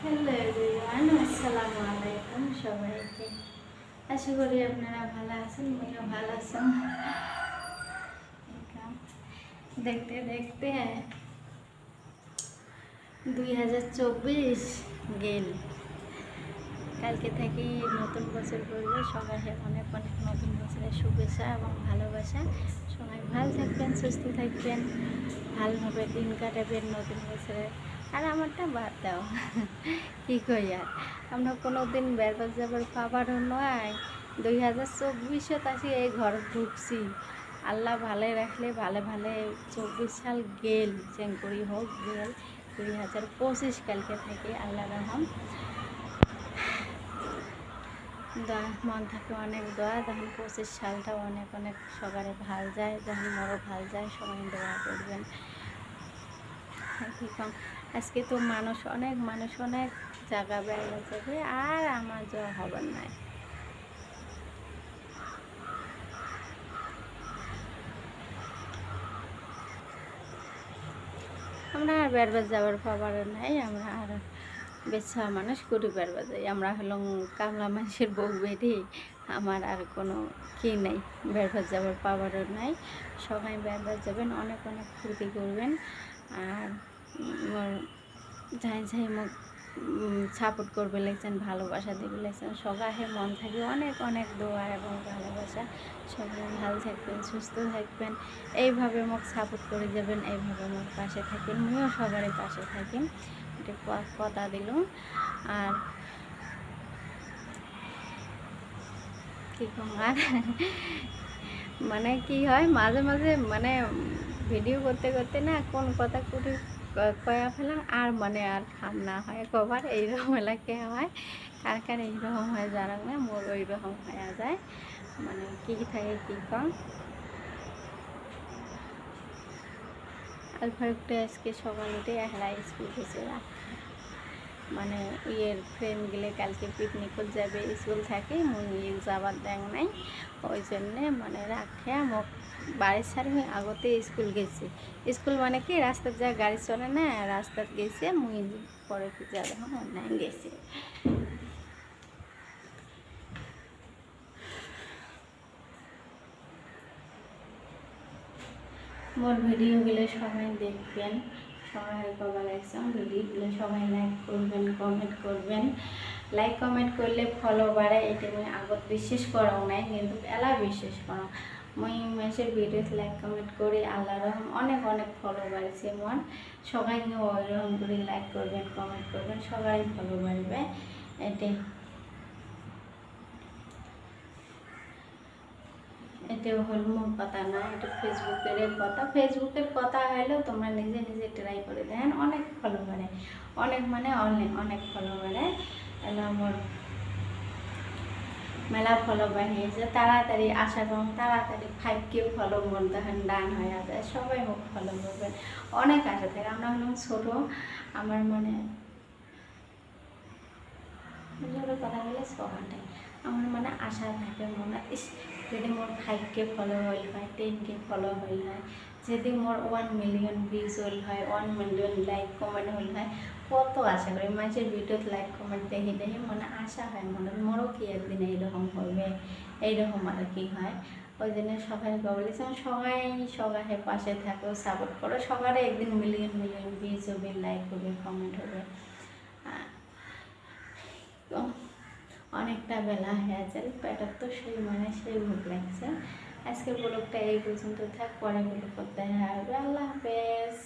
Hello everyone, আসসালামু আলাইকুম সবাইকে। আশা করি আপনারা ভালো আছেন, আমিও ভালো আছেন। দেখতে দেখতে 2024 গেল। কালকে থেকেই নতুন বছর পড়বে। সবাইকে অনেক অনেক নতুন বছরের শুভেচ্ছা এবং ভালোবাসা। সবাই ভালো থাকবেন, সুস্থ থাকবেন, ভালোভাবে দিন কাটাবেন নতুন বছরে। আর আমারটা বাদ দাও, কী কই আর আমরা কোনো দিন বেরবার যাবার পাবারও নয়। 2024 আসি এই ঘর ঢুকছি। আল্লাহ ভালো রাখলে ভালো ভালো 24 সাল গেল, চেঙ্কুরি হোক গেল। 2025 কালকে থেকে আল্লাহ রহম দোয়া, মন থাকে অনেক দোয়া। যখন 25 সালটা অনেক অনেক সবারে ভাল যায়, যখন মরও ভাল যায়, সবাই দোয়া করবেন। কী কম, আজকে তো মানুষ অনেক জায়গা বেড়ে যাবে, আর আমার যাওয়া হবার নাই। আমরা আর বেড়বার যাবার পাবার নাই। আমরা আর বেছা মানুষ কুটি বেড়বার যাই। আমরা হলাম কামলা মানুষের বউ বেটি। আমার আর কোনো কি নেই, বেড়বার যাবার পাবারও নাই। সবাই বেড়বার যাবেন, অনেক অনেক ফুর্তি করবেন। আর ঝাই ঝাই মুখ সাপোর্ট করবে লেগছেন, ভালোবাসা দেবে লেগছেন। সবাই মন থাকে অনেক অনেক দোয়া এবং ভালোবাসা। সবাই ভালো থাকবেন, সুস্থ থাকবেন, এইভাবে মুখ সাপোর্ট করে যাবেন, এইভাবে মুখ পাশে থাকবেন। আমিও সবারই পাশে থাকি, এটা কথা দিল। আর কী কম, আর মানে কি হয় মাঝে মাঝে মানে ভিডিও করতে করতে না কোন কথা কুটি কয়া ফেলাম, আর মানে আর খাম না হয় কবার এইরকম এলাকায় হয়। কার কার এইরকম হয় জানাক না, মোর ওইরকম হয়ে যায়। মানে কী থাকে কী কম। আর ফারুকটা আজকে সকাল উঠে একলা স্কুল গেছে। মানে ইয়ের ফ্রেন্ড গেলে কালকে পিকনিকও যাবে, স্কুল থাকে মুই যাবার দেখ নাই। ওই জন্যে মানে রাখে মোক বাড়ির সারি আগতে স্কুল গেছি। স্কুল মানে কি রাস্তার যা গাড়ি চলে না, রাস্তাত গেছে, মুই পরে কি যাবে অনলাইন গেছি। মোর ভিডিওগুলো সবাই দেখবেন, সবাই কবার একদম ভিডিওগুলো সবাই লাইক করবেন, কমেন্ট করবেন। লাইক কমেন্ট করলে ফলো বাড়ে, এটা আমি আগত বিশ্বাস করাও নাই, কিন্তু এলা বিশ্বাস করো মুই মেসের ভিডিওতে লাইক কমেন্ট করি, আল্লাহ রহম অনেক অনেক ফলো বাড়ছে মন। সবাই ওইরকম করে লাইক করবেন, কমেন্ট করবেন, সবাই ফলো বাড়বে। এটাও হল মোর কথা না, এটা ফেসবুকের কথা। ফেসবুকের কথা হলেও তোমরা নিজে নিজে ট্রাই করে দেন, অনেক ফলো বাড়ে, অনেক মানে অনেক অনেক ফলো বাড়ে। আমার মেলা ফলো বাড়িয়েছে, তাড়াতাড়ি আশা করুন তাড়াতাড়ি 5K ফলো মোর দেখেন ডান হয়ে যায়। সবাই মুখ ফলো করবেন, অনেক আশা থাকে। আমরা হলাম ছোটো, আমার মানে কথা বলে সবাই আমার মানে আশা থাকে মনে, যদি মোর 5K ফলো হইল হয়, 10K ফলো হইল হয়, যদি মোর 1 মিলিয়ন ভিউজ হইল হয়, 1 মিলিয়ন লাইক কমেন্ট হইল হয়, কত আশা করি মানুষের ভিডিওত লাইক কমেন্ট দেখি দেখি মনে আশা হয়, মনে মোরও কি একদিন এইরকম হবে, এইরকম আর কি হয়। ওই জন্য সবাই বলেছে সবাই পাশে থাকো, সাপোর্ট করো, সবারই একদিন মিলিয়ন মিলিয়ন ভিউজ হবে, লাইক হবে, কমেন্ট হবে। অনেকটা বেলা হয়ে যায়, পেটের তো সেই মানে সেই ভোগ লাগছে। আজকের ব্লগটা এই পর্যন্ত থাক, পরে ব্লগ করতে হবে। আল্লাহ হাফেজ।